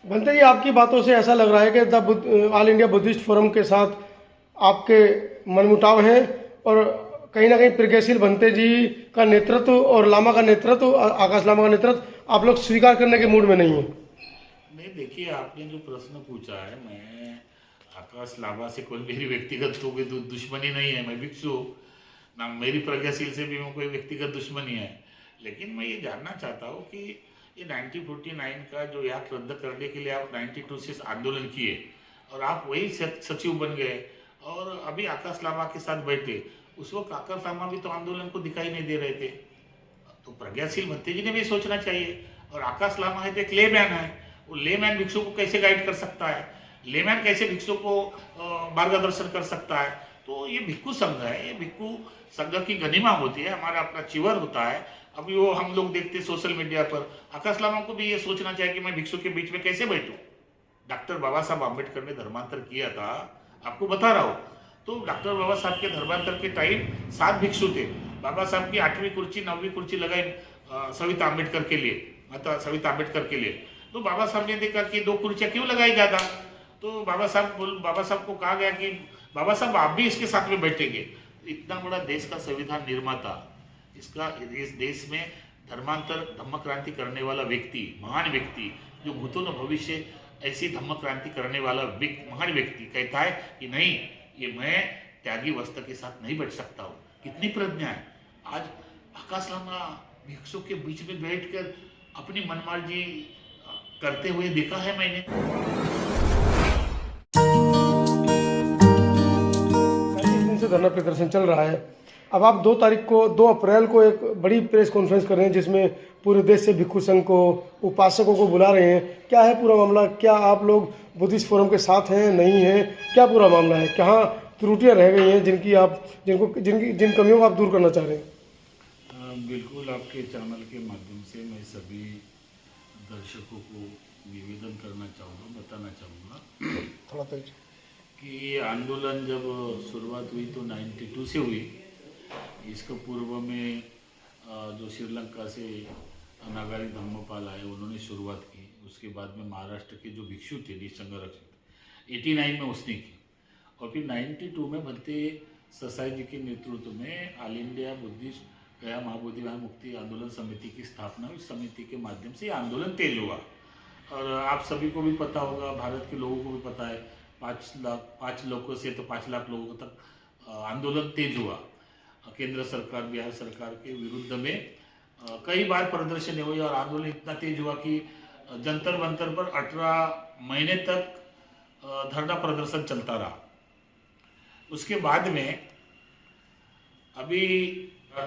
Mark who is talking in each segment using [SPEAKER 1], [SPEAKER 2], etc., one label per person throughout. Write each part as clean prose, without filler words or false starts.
[SPEAKER 1] बनते जी, आपकी बातों से ऐसा लग रहा है कि ऑल इंडिया बुद्धिस्ट फोरम के साथ आपके मनमुटाव हैं और कहीं ना कहीं प्रज्ञाशील बनते जी का नेतृत्व और लामा का नेतृत्व, आकाश लामा का नेतृत्व आप लोग स्वीकार करने के मूड में नहीं है।
[SPEAKER 2] नहीं, देखिए, आपने जो प्रश्न पूछा है, मैं आकाश लाबा से कोई मेरी व्यक्तिगत तो कोई दुश्मनी नहीं है। मैं भिक्षु हूँ, ना मेरी प्रज्ञाशील से भी मैं कोई व्यक्तिगत दुश्मनी है। लेकिन मैं ये जानना चाहता हूँ कि ये 1949 का जो एक्ट रद्द करने के लिए आप 92 से आंदोलन किए और आप वही सचिव बन गए और अभी आकाश लामा के साथ बैठे। उस वक्त आकाश लामा भी तो आंदोलन को दिखाई नहीं दे रहे थे। तो प्रज्ञाशील भत्ते जी ने भी सोचना चाहिए। और आकाश लामा है तो एक लेमैन है, वो लेमैन भिक्षु को कैसे गाइड कर सकता है, लेमैन कैसे भिक्षु को मार्गदर्शन कर सकता है। तो ये भिक्षु संघ है, ये भिक्षु संघ की गनिमा होती है, हमारा अपना चिवर होता है। अभी वो हम लोग देखते सोशल मीडिया पर, आकाश लामा को भी ये सोचना चाहिए कि मैं भिक्षु के बीच में कैसे बैठूं। डॉक्टर बाबा साहब आम्बेडकर ने धर्मांतर किया था, आपको बता रहा हूं। तो डॉक्टर बाबा साहब के धर्मांतर के टाइम 7 भिक्षु थे। बाबा साहब की 8वीं कुर्सी 9वीं कुर्सी लगाई सविता अम्बेडकर के लिए, माता सविता अम्बेडकर के लिए। तो बाबा साहब ने देखा कि 2 कुर्सियां क्यों लगाई ज्यादा। तो बाबा साहब को कहा गया कि बाबा साहब आप भी इसके साथ में बैठेंगे। इतना बड़ा देश का संविधान निर्माता, इसका इस देश में धर्मांतर धम्म क्रांति करने वाला व्यक्ति, महान व्यक्ति, जो भूतो न भविष्य ऐसी धम्म क्रांति करने वाला महान व्यक्ति कहता है कि नहीं, ये मैं त्यागी वस्त्र के साथ नहीं बैठ सकता हूँ। कितनी प्रज्ञा है। आज आकाश लामा भिक्षु के बीच में बैठकर अपनी मनमर्जी करते हुए देखा है मैंने।
[SPEAKER 1] दिन से धरना प्रदर्शन चल रहा है। अब आप 2 अप्रैल को एक बड़ी प्रेस कॉन्फ्रेंस कर रहे हैं जिसमें पूरे देश से भिक्षु संघ को, उपासकों को बुला रहे हैं। क्या है पूरा मामला? क्या आप लोग बुद्धिस्ट फोरम के साथ हैं, नहीं हैं? क्या पूरा मामला है? कहाँ त्रुटियां रह गई हैं जिन कमियों को आप दूर करना चाह रहे हैं?
[SPEAKER 2] बिल्कुल, आपके चैनल के माध्यम से मैं सभी दर्शकों को निवेदन करना चाहूँगा, बताना चाहूँगा
[SPEAKER 1] थोड़ा तेज
[SPEAKER 2] कि ये आंदोलन जब शुरुआत हुई तो 92 से हुई। इसके पूर्व में जो श्रीलंका से नागारी धम्मपाल आए, उन्होंने शुरुआत की। उसके बाद में महाराष्ट्र के जो भिक्षु थे निसंग रक्षित 89 में उसने की। और फिर 92 में भंते ससाई जी के नेतृत्व में ऑल इंडिया बुद्धिस्ट गया महाबोधि मुक्ति आंदोलन समिति की स्थापना हुई। समिति के माध्यम से आंदोलन तेज हुआ। और आप सभी को भी पता होगा, भारत के लोगों को भी पता है, 5 लाखों से तो 5 लाख लोगों तक आंदोलन तेज हुआ। केंद्र सरकार, बिहार सरकार के विरुद्ध में कई बार प्रदर्शन हुए और आंदोलन इतना तेज हुआ कि जंतर मंतर पर 18 महीने तक धरना प्रदर्शन चलता रहा। उसके बाद में अभी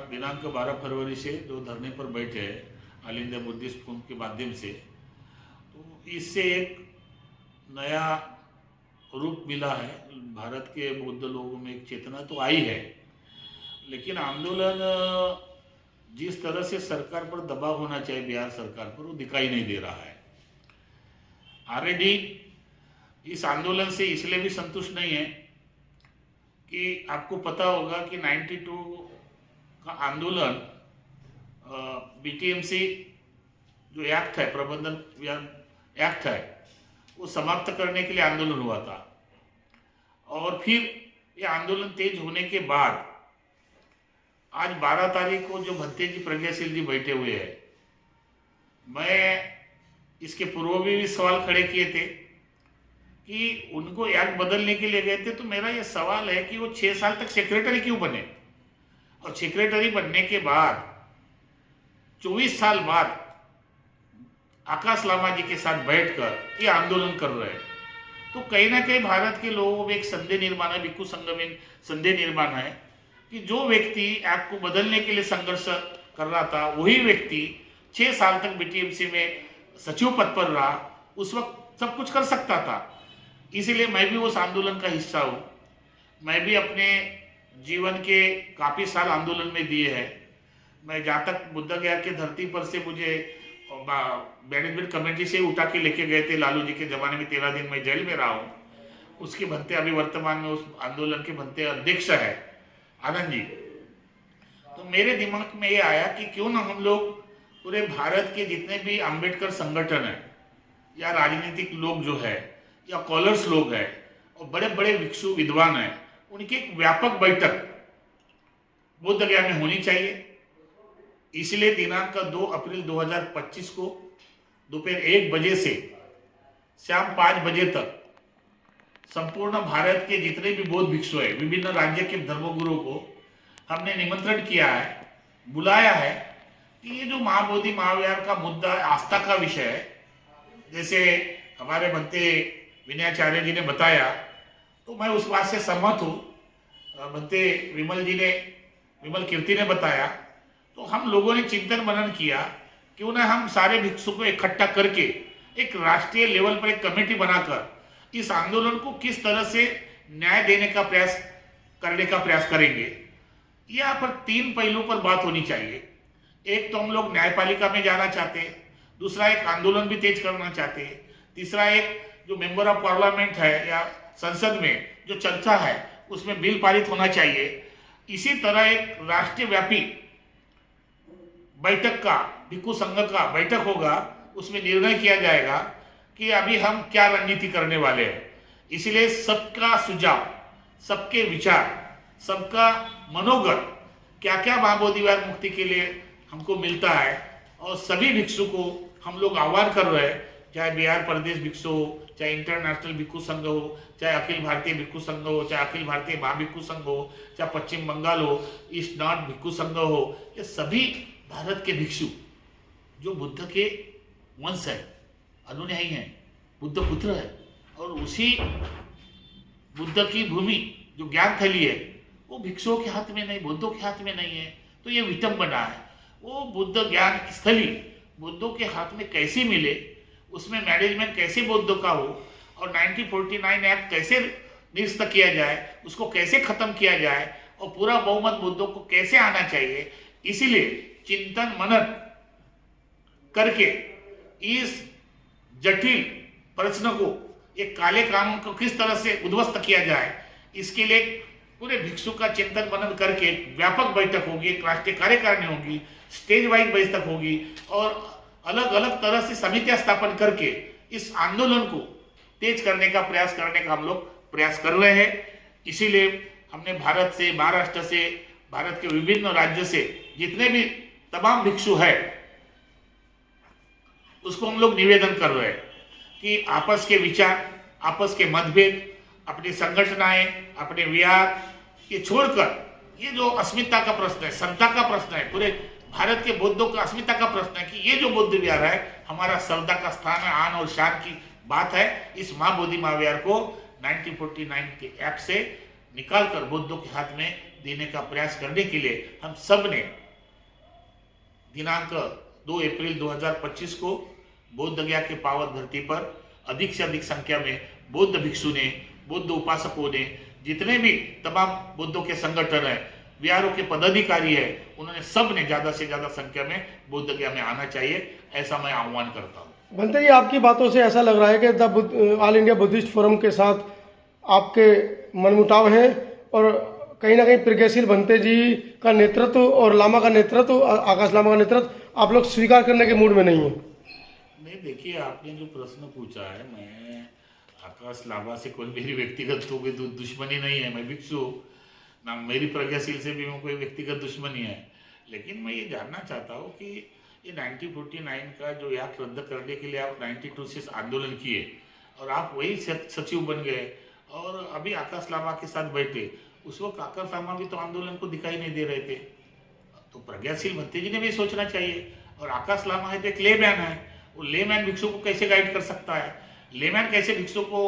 [SPEAKER 2] दिनांक 12 फरवरी से जो धरने पर बैठे हैं ऑल इंडिया बुद्धिस्ट फोरम के माध्यम से, तो इससे एक नया रूप मिला है। भारत के बौद्ध लोगों में एक चेतना तो आई है, लेकिन आंदोलन जिस तरह से सरकार पर दबाव होना चाहिए, बिहार सरकार पर, वो दिखाई नहीं दे रहा है। आरएडी इस आंदोलन से इसलिए भी संतुष्ट नहीं है कि आपको पता होगा कि 92 का आंदोलन बीटीएमसी जो एक्ट है, प्रबंधन एक्ट है, वो समाप्त करने के लिए आंदोलन हुआ था। और फिर ये आंदोलन तेज होने के बाद आज 12 तारीख को जो भत्ते जी प्रज्ञाशील जी बैठे हुए हैं, मैं इसके पूर्व भी सवाल खड़े किए थे कि उनको एक्ट बदलने के लिए गए थे। तो मेरा ये सवाल है कि वो 6 साल तक सेक्रेटरी क्यों बने, और सेक्रेटरी बनने के बाद 24 साल बाद आकाश लामा जी के साथ बैठकर ये आंदोलन कर रहे हैं। तो कहीं ना कहीं भारत के लोगों में एक संदेह निर्माण है, भिक्षु संघ में संदेह निर्माण है कि जो व्यक्ति एक्ट को बदलने के लिए संघर्ष कर रहा था, वही व्यक्ति 6 साल तक बीटीएमसी में सचिव पद पर रहा, उस वक्त सब कुछ कर सकता था। इसीलिए मैं भी उस आंदोलन का हिस्सा हूँ। मैं भी अपने जीवन के काफ़ी साल आंदोलन में दिए हैं। मैं जहाँ तक बुद्ध गया के धरती पर से मुझे मैनेजमेंट कमेटी से उठा के लेके गए थे लालू जी के ज़माने में, 13 दिन मैं जेल में रहा हूँ। उसके भंते अभी वर्तमान में उस आंदोलन के भंते अध्यक्ष है आनंद जी। तो मेरे दिमाग में ये आया कि क्यों ना हम लोग पूरे भारत के जितने भी अम्बेडकर संगठन हैं, या राजनीतिक लोग जो है या कॉलर्स लोग है और बड़े बड़े भिक्षु विद्वान है, उनकी एक व्यापक बैठक बोध गया में होनी चाहिए। इसलिए दिनांक 2 अप्रैल 2025 को दोपहर 1 बजे से शाम 5 बजे तक संपूर्ण भारत के जितने भी बौद्ध भिक्षु है, विभिन्न राज्य के धर्मगुरुओं को हमने निमंत्रण किया है, बुलाया है कि ये जो महाबोधि महाविहार का मुद्दा आस्था का विषय है, जैसे हमारे बनते विनयाचार्य जी ने बताया, तो मैं उस बात से सहमत हूँ। बनते विमल कीर्ति ने बताया, तो हम लोगों ने चिंतन मनन किया क्यों ना हम सारे भिक्षु को इकट्ठा करके एक राष्ट्रीय लेवल पर एक कमेटी बनाकर इस आंदोलन को किस तरह से न्याय देने का प्रयास करेंगे। यहाँ पर 3 पहलुओं पर बात होनी चाहिए। एक तो हम लोग न्यायपालिका में जाना चाहते हैं, दूसरा एक आंदोलन भी तेज करना चाहते हैं, तीसरा एक जो मेंबर ऑफ पार्लियामेंट है या संसद में जो चर्चा है उसमें बिल पारित होना चाहिए। इसी तरह एक राष्ट्रीय व्यापी बैठक का, भिक्षु संघ का बैठक होगा, उसमें निर्णय किया जाएगा कि अभी हम क्या रणनीति करने वाले हैं। इसलिए सबका सुझाव, सबके विचार, सबका मनोगत, क्या क्या महाबोधि विहार मुक्ति के लिए हमको मिलता है, और सभी भिक्षु को हम लोग आह्वान कर रहे हैं, चाहे बिहार प्रदेश भिक्षु हो, चाहे इंटरनेशनल भिक्षु संघ हो, चाहे अखिल भारतीय भिक्षु संघ हो, चाहे अखिल भारतीय महाभिक्षु संघ हो, चाहे पश्चिम बंगाल हो, ईस्ट नॉर्थ भिक्षु संघ हो, ये सभी भारत के भिक्षु जो बुद्ध के वंश है, अनुयायी हैं, बुद्ध पुत्र है, और उसी बुद्ध की भूमि जो ज्ञान थैली है वो भिक्षुओं के हाथ में नहीं, बुद्धों के हाथ में नहीं है। तो ये विटंबना है। वो बुद्ध ज्ञान की स्थली बुद्धों के हाथ में कैसे मिले, उसमें मैनेजमेंट कैसे बुद्धों का हो, और 1949 एक्ट कैसे निरस्त किया जाए, उसको कैसे खत्म किया जाए, और पूरा बहुमत बुद्धों को कैसे आना चाहिए। इसीलिए चिंतन मनन करके इस जटिल प्रश्न को, एक काले कानून को किस तरह से उद्ध्वस्त किया जाए, इसके लिए पूरे भिक्षु का चिंतन मनन करके एक व्यापक बैठक होगी, एक राष्ट्रीय कार्यकारिणी होगी, स्टेज वाइज बैठक होगी, और अलग अलग तरह से समितियां स्थापन करके इस आंदोलन को तेज करने का हम लोग प्रयास कर रहे हैं। इसीलिए हमने भारत से, महाराष्ट्र से, भारत के विभिन्न राज्यों से जितने भी तमाम भिक्षु है उसको हम लोग निवेदन कर रहे हैं कि आपस के विचार, आपस के मतभेद, अपनी संगठनाएं, अपने विहार ये छोड़कर ये जो अस्मिता का प्रश्न है, समता का प्रश्न है, पूरे भारत के बौद्धों का अस्मिता का प्रश्न है कि ये जो बौद्ध विहार है हमारा श्रद्धा का स्थान है, आन और शान की बात है। इस महाबोधि महाविहार को 1949 के एक्ट से निकालकर बौद्धों के हाथ में देने का प्रयास करने के लिए हम सब ने दिनांक 2 अप्रैल 2025 को बौद्ध गया के पावन धरती पर अधिक से अधिक संख्या में बौद्ध भिक्षु ने, बौद्ध उपासकों ने, जितने भी तमाम बौद्धों के संगठन है, विहारों के पदाधिकारी है, उन्होंने सब ने ज्यादा से ज्यादा संख्या में बौद्ध गया में आना चाहिए, ऐसा मैं आह्वान करता हूँ।
[SPEAKER 1] बनते ही आपकी बातों से ऐसा लग रहा है कि ऑल इंडिया बुद्धिस्ट फोरम के साथ आपके मनमुटाव है, और कहीं ना कहीं प्रज्ञाशील बनते जी का नेतृत्व और लामा का नेतृत्व, आकाश लामा का नेतृत्व आप लोग स्वीकार करने के मूड में नहीं है।
[SPEAKER 2] नहीं, देखिए आपने जो प्रश्न पूछा है, मैं आकाश लामा से कोई मेरी व्यक्तिगत तो कोई दुश्मनी नहीं है, मैं भिक्षु ना, मेरी प्रज्ञाशील से भी कोई व्यक्तिगत दुश्मनी है। लेकिन मैं ये जानना चाहता हूँ कि ये 1949 का जो एक्ट रद्द करने के लिए आप 92 से आंदोलन किए और आप वही सचिव बन गए और अभी आकाश लामा के साथ बैठे, उस वक्त आकाश लामा भी तो आंदोलन को दिखाई नहीं दे रहे थे। तो प्रज्ञाशील भत्ते जी ने भी सोचना चाहिए। और आकाश लामा है तो एक लेमैन है, वो लेमैन भिक्षु को कैसे गाइड कर सकता है, लेमैन कैसे भिक्षु को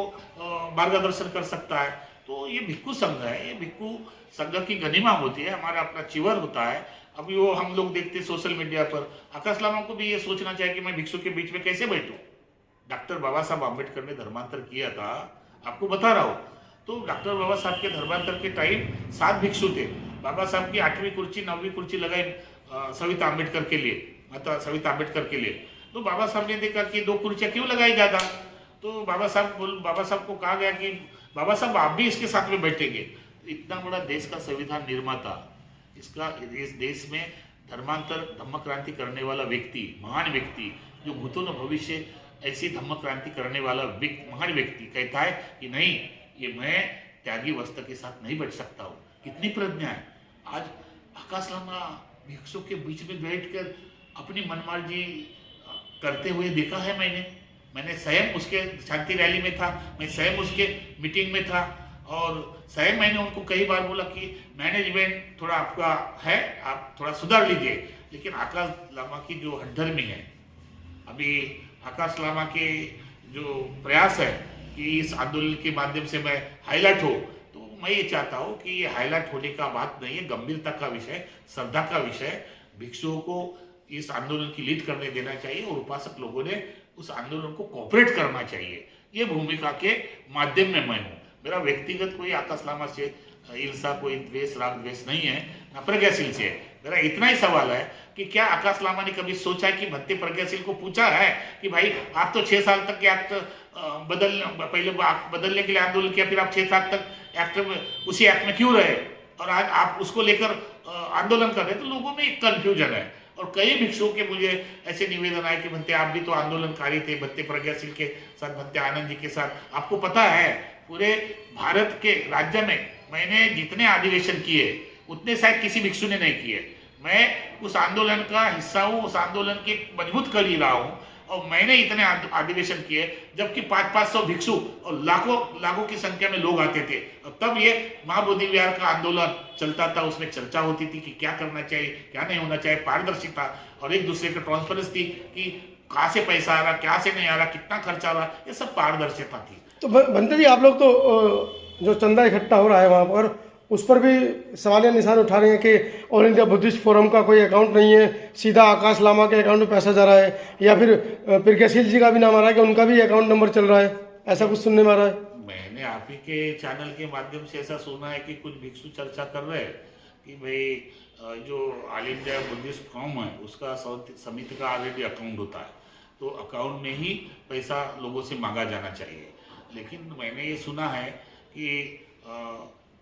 [SPEAKER 2] मार्गदर्शन कर सकता है। तो ये भिक्षु संघ है, ये भिक्षु संघ की गनिमा होती है, हमारा अपना चिवर होता है। अभी वो हम लोग देखते सोशल मीडिया पर, आकाश लामा को भी ये सोचना चाहिए कि मैं भिक्षु के बीच में कैसे बैठूं। डॉक्टर बाबा साहब आम्बेडकर ने धर्मांतर किया था, आपको बता रहा हूँ। तो डॉक्टर बाबा साहब के धर्मांतर के टाइम 7 भिक्षु थे। बाबा साहब की 8वीं कुर्सी 9वीं कुर्सी लगाई सविता अम्बेडकर के लिए, माता सविता अम्बेडकर के लिए। तो बाबा साहब ने देखा कि 2 कुर्सियां क्यों लगाई ज्यादा, तो बाबा साहब को कहा गया कि बाबा साहब आप भी इसके साथ में बैठेंगे। इतना बड़ा देश का संविधान निर्माता, इस देश में धर्मांतर धम्म क्रांति करने वाला व्यक्ति, महान व्यक्ति, जो भूतो न भविष्य ऐसी धम्म क्रांति करने वाला महान व्यक्ति कहता है कि नहीं, ये मैं त्यागी वस्त्र के साथ नहीं बैठ सकता हूँ। कितनी प्रज्ञा है। आज आकाश लामा भिक्षु के बीच में बैठकर अपनी मनमर्जी करते हुए देखा है मैंने स्वयं उसके शांति रैली में था, मैं स्वयं उसके मीटिंग में था और स्वयं मैंने उनको कई बार बोला कि मैनेजमेंट थोड़ा आपका है, आप थोड़ा सुधार लीजिए। लेकिन आकाश लामा की जो हठधर्मी है, अभी आकाश लामा के जो प्रयास है कि इस आंदोलन के माध्यम से मैं हाईलाइट हो, तो मैं ये चाहता हूँ कि ये हाईलाइट होने का बात नहीं है, गंभीरता का विषय, श्रद्धा का विषय। भिक्षुओं को इस आंदोलन की लीड करने देना चाहिए और उपासक लोगों ने उस आंदोलन को कोऑपरेट करना चाहिए। ये भूमिका के माध्यम में मैं हूँ। मेरा व्यक्तिगत कोई आकाश लामा से ईर्षा, कोई द्वेष, राग द्वेष नहीं है, ना प्रज्ञाशील से है। मेरा इतना ही सवाल है कि क्या आकाश लामा ने कभी सोचा कि भत्ते प्रज्ञाशील को पूछा है कि भाई आप तो 6 साल तक एक्ट पहले बदलने के लिए आंदोलन किया, फिर आप 6 साल तक एक्ट में उसी एक्ट में क्यों रहे और आज आप उसको लेकर आंदोलन कर रहे हैं? तो लोगों में एक कंफ्यूजन है और कई भिक्षुओं के मुझे ऐसे निवेदन आए कि भत्ते आप भी तो आंदोलनकारी थे, भत्ते प्रज्ञाशील के साथ, भत्ते आनंद जी के साथ। आपको पता है पूरे भारत के राज्य में मैंने जितने अधिवेशन किए उतने शायद किसी भिक्षु ने नहीं किए। मैं उस आंदोलन का हिस्सा हूँ, उस आंदोलन की मजबूत कड़ी रहा हूँ और मैंने इतने अधिवेशन किए जबकि 500-500 भिक्षु और लाखों की संख्या में लोग आते थे। और तब ये महाबोधि विहार का आंदोलन चलता था, उसमें चर्चा होती थी कि क्या करना चाहिए, क्या नहीं होना चाहिए, पारदर्शिता और एक दूसरे की ट्रांसपेरेंसी थी कि कहाँ से पैसा आ रहा, क्या से नहीं आ रहा, कितना खर्चा आ रहा, ये सब पारदर्शिता थी।
[SPEAKER 1] तो भंते जी, आप लोग तो जो चंदा इकट्ठा हो रहा है वहाँ पर, उस पर भी सवालिया निशान उठा रहे हैं कि ऑल इंडिया बुद्धिस्ट फोरम का कोई अकाउंट नहीं है, सीधा आकाश लामा के अकाउंट में पैसा जा रहा है, या फिर प्रज्ञाशील जी का भी नाम आ रहा है कि उनका भी अकाउंट नंबर चल रहा है, ऐसा कुछ सुनने में आ रहा है।
[SPEAKER 2] मैंने आप ही के चैनल के माध्यम से ऐसा सुना है कि कुछ भिक्षु चर्चा कर रहे हैं कि भाई जो ऑल इंडिया बुद्धिस्ट फोरम है उसका समिति का ऑलरेडी अकाउंट होता है, तो अकाउंट में ही पैसा लोगों से मांगा जाना चाहिए। लेकिन मैंने ये सुना है कि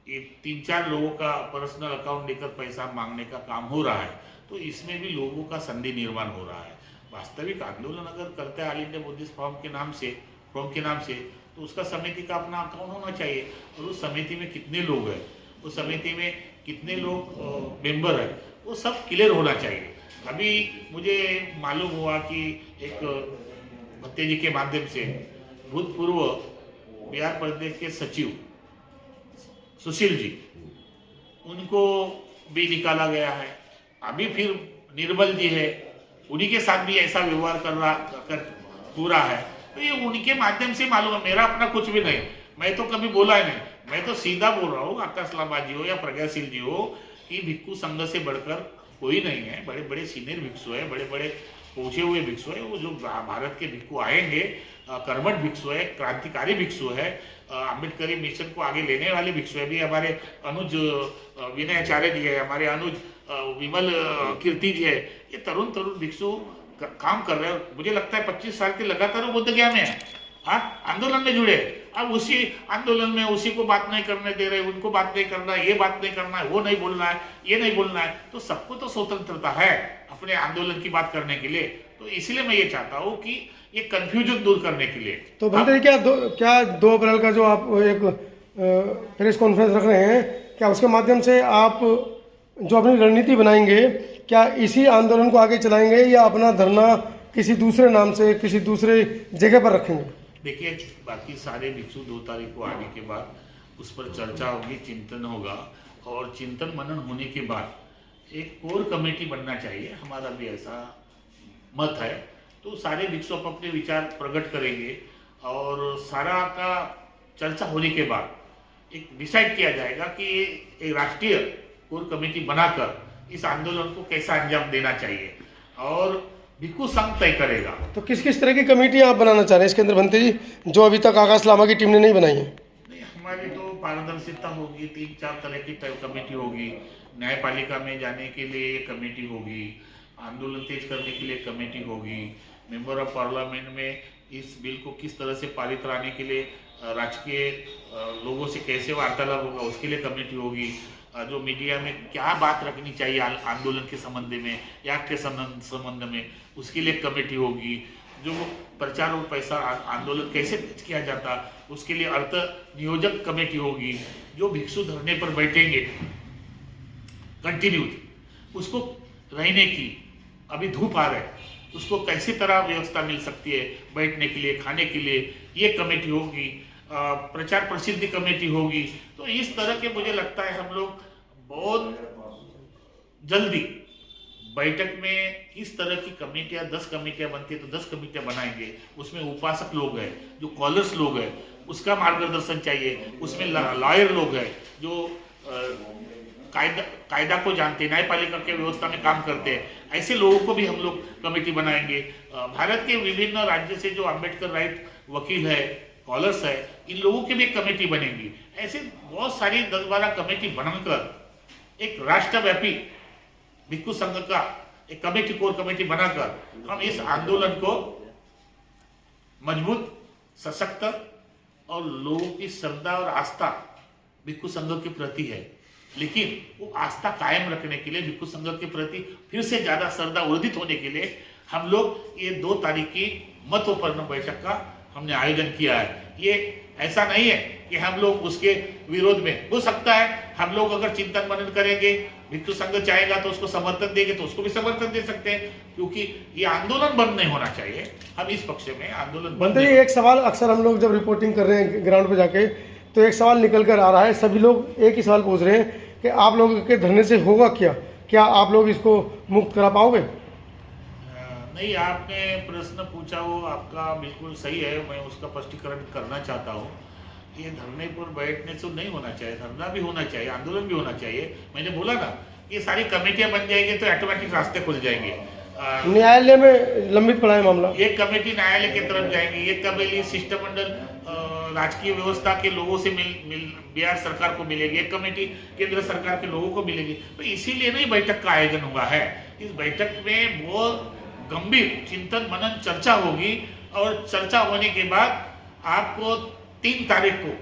[SPEAKER 2] ये 3-4 लोगों का पर्सनल अकाउंट लेकर पैसा मांगने का काम हो रहा है, तो इसमें भी लोगों का संदेह निर्माण हो रहा है। वास्तविक आंदोलन अगर करते हैं ऑल इंडिया बुद्धिस्ट फोरम के नाम से, तो उसका समिति का अपना अकाउंट होना चाहिए और उस समिति में कितने लोग हैं, उस समिति में कितने लोग मेंबर हैं, वो सब क्लियर होना चाहिए। अभी मुझे मालूम हुआ कि एक भत्ते जी के माध्यम से भूतपूर्व बिहार प्रदेश के सचिव सुशील जी, उनको भी निकाला गया है। अभी फिर निर्मल जी है, उन्हीं के साथ भी ऐसा व्यवहार हो रहा है। तो ये उनके माध्यम से मालूम है, मेरा अपना कुछ भी नहीं, मैं तो कभी बोला ही नहीं। मैं तो सीधा बोल रहा हूँ, आकाश लामा जी हो या प्रज्ञाशील जी हो, कि भिक्षु संघ से बढ़कर कोई नहीं है। बड़े बड़े सीनियर भिक्षु है, बड़े बड़े पहुंचे हुए भिक्षु है, वो जो भारत के भिक्षु आएंगे, कर्मठ भिक्षु है, क्रांतिकारी भिक्षु है, अम्बेडकरी मिशन को आगे लेने वाले भिक्षु है। भी हमारे अनुज विनय आचार्य जी है, हमारे अनुज विमल कीर्ति जी है, ये तरुण भिक्षु काम कर रहे हैं। मुझे लगता है 25 साल के लगातार वो बुद्ध ज्ञान में है, आंदोलन में जुड़े। अब उसी आंदोलन में उसी को बात नहीं करने दे रहे, उनको बात नहीं करना है, ये बात नहीं करना है, वो नहीं बोलना है, ये नहीं बोलना है। तो सबको तो स्वतंत्रता है अपने आंदोलन की बात करने के लिए। तो इसलिए मैं ये चाहता हूँ कि ये कंफ्यूजन दूर करने के लिए।
[SPEAKER 1] तो भंते क्या 2 अप्रैल का जो आप एक प्रेस कॉन्फ्रेंस रख रहे हैं, क्या उसके माध्यम से आप जो अपनी रणनीति बनाएंगे, क्या इसी आंदोलन को आगे चलाएंगे या अपना धरना किसी दूसरे नाम से किसी दूसरे जगह पर रखेंगे?
[SPEAKER 2] देखिए, बाकी सारे भिक्षु 2 तारीख को आने के बाद उस पर चर्चा होगी, चिंतन होगा और चिंतन मनन होने के बाद एक कोर कमेटी बनना चाहिए, हमारा भी ऐसा मत है। तो सारे भिक्षु अपने विचार प्रकट करेंगे और सारा का चर्चा होने के बाद एक डिसाइड किया जाएगा कि एक राष्ट्रीय कोर कमेटी बनाकर इस आंदोलन को कैसा अंजाम देना चाहिए और भिक्षु संघ तय करेगा।
[SPEAKER 1] तो किस किस तरह की कमेटी आप बनाना चाह रहे हैं इसके अंदर भंते जी, जो अभी तक आकाश लामा की टीम ने नहीं बनाई है?
[SPEAKER 2] नहीं, हमारी तो पारदर्शिता होगी, 3-4 तरह की कमेटी होगी। न्यायपालिका में जाने के लिए कमेटी होगी, आंदोलन तेज करने के लिए कमेटी होगी, मेंबर ऑफ पार्लियामेंट में इस बिल को किस तरह से पारित कराने के लिए राजकीय लोगों से कैसे वार्तालाप होगा उसके लिए कमेटी होगी, जो मीडिया में क्या बात रखनी चाहिए आंदोलन के संबंध में या के संबंध में उसके लिए कमेटी होगी, जो प्रचार और पैसा आंदोलन कैसे किया जाता, उसके लिए अर्थ नियोजक कमेटी होगी, जो भिक्षु धरने पर बैठेंगे कंटिन्यू, उसको रहने की, अभी धूप आ रहा है, उसको कैसी तरह व्यवस्था मिल सकती है बैठने के लिए, खाने के लिए, ये कमेटी होगी, प्रचार प्रसिद्धि कमेटी होगी। तो इस तरह के मुझे लगता है हम लोग बहुत जल्दी बैठक में इस तरह की कमेटियां, 10 कमेटियां बनती है तो 10 कमेटियां बनाएंगे। उसमें उपासक लोग हैं, जो कॉलर्स लोग हैं, उसका मार्गदर्शन चाहिए। उसमें लॉयर लोग हैं जो कायदा को जानते हैं, न्यायपालिका के व्यवस्था में काम करते हैं। ऐसे लोगों को भी हम लोग कमेटी बनाएंगे। भारत के विभिन्न राज्य से जो अम्बेडकर राइट वकील है, कॉलर्स है, इन लोगों की भी एक कमेटी बनेगी। ऐसे बहुत सारी 10-12 कमेटी बनाकर एक राष्ट्रव्यापी भिक्षु संघ का एक कमेटी, कोर कमेटी बनाकर हम इस आंदोलन को मजबूत, सशक्त और लोगों की श्रद्धा और आस्था भिक्षु संघ के प्रति है, लेकिन वो आस्था कायम रखने के लिए, भिक्षु संघ के प्रति फिर से ज्यादा श्रद्धा वर्धित होने के लिए हम लोग ये 2 तारीख की महत्वपूर्ण बैठक का हमने आयोजन किया है। ये ऐसा नहीं है कि हम लोग उसके विरोध में, हो सकता है हम लोग अगर चिंतन मनन करेंगे, भिक्षु संघ चाहेगा तो उसको समर्थन देंगे तो उसको भी समर्थन दे सकते हैं, क्योंकि ये आंदोलन बंद नहीं होना चाहिए। हम इस पक्ष में आंदोलन
[SPEAKER 1] बनते ही एक सवाल अक्सर हम लोग जब रिपोर्टिंग कर रहे हैं ग्राउंड पे जाके, तो एक सवाल निकल कर आ रहा है, सभी लोग एक ही सवाल पूछ रहे हैं कि आप लोगों के धरने से होगा क्या आप लोग इसको मुक्त करा पाओगे?
[SPEAKER 2] नहीं, आपने प्रश्न पूछा वो आपका बिल्कुल सही है, मैं उसका स्पष्टीकरण करना चाहता हूँ। ये धरने पर बैठने से नहीं होना चाहिए, धरना भी होना चाहिए, आंदोलन भी होना चाहिए। मैंने बोला ना, ये सारी कमेटियां बन जाएंगी तो ऑटोमेटिक रास्ते खुल जाएंगे।
[SPEAKER 1] न्यायालय में लंबित पड़ा है मामला,
[SPEAKER 2] एक कमेटी न्यायालय की तरफ जाएंगी, एक कमेटी शिष्टमंडल राजकीय व्यवस्था के लोगों से बिहार सरकार को मिलेगी, एक कमेटी केंद्र सरकार के लोगों को मिलेगी। तो इसीलिए नहीं बैठक का आयोजन हुआ है। इस बैठक में बहुत गंभीर चिंतन मनन चर्चा होगी, और चर्चा होने के बाद आपको 3 तारीख को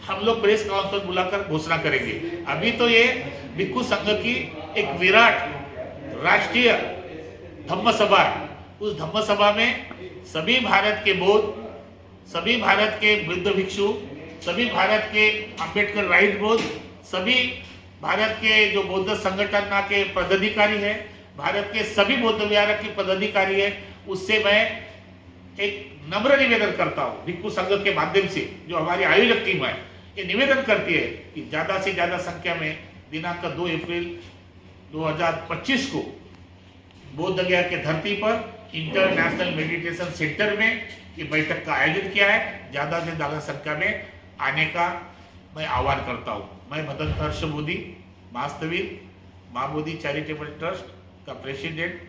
[SPEAKER 2] हम लोग प्रेस कॉन्फ्रेंस बुलाकर घोषणा करेंगे। अभी तो ये भिक्षु संघ की एक विराट राष्ट्रीय धम्म सभा है। उस धम्म सभा में सभी भारत के बौद्ध, सभी भारत के बुद्ध भिक्षु, सभी भारत के अम्बेडकर राइट बौद्ध, सभी भारत के जो बौद्ध संगठन के पदाधिकारी है, भारत के सभी बौद्ध विहार के पदाधिकारी है, उससे मैं एक नम्र निवेदन करता हूँ भिक्षु संघ के माध्यम से, जो हमारी आयोजक टीम है, ये निवेदन करती है कि ज्यादा से ज्यादा संख्या में दिनांक 2 अप्रैल 2025 को बौद्ध गया के धरती पर इंटरनेशनल मेडिटेशन सेंटर में ये बैठक का आयोजन किया है। ज्यादा से ज्यादा संख्या में आने का मैं आह्वान करता हूँ। मैं मदन हर्ष मोदी, वास्तविक माँ बोधि चैरिटेबल ट्रस्ट का प्रेसिडेंट,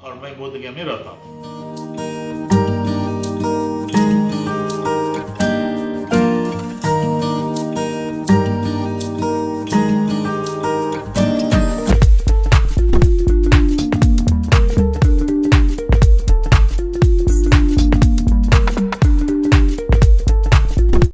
[SPEAKER 2] और मैं बोध गया में रहता हूँ।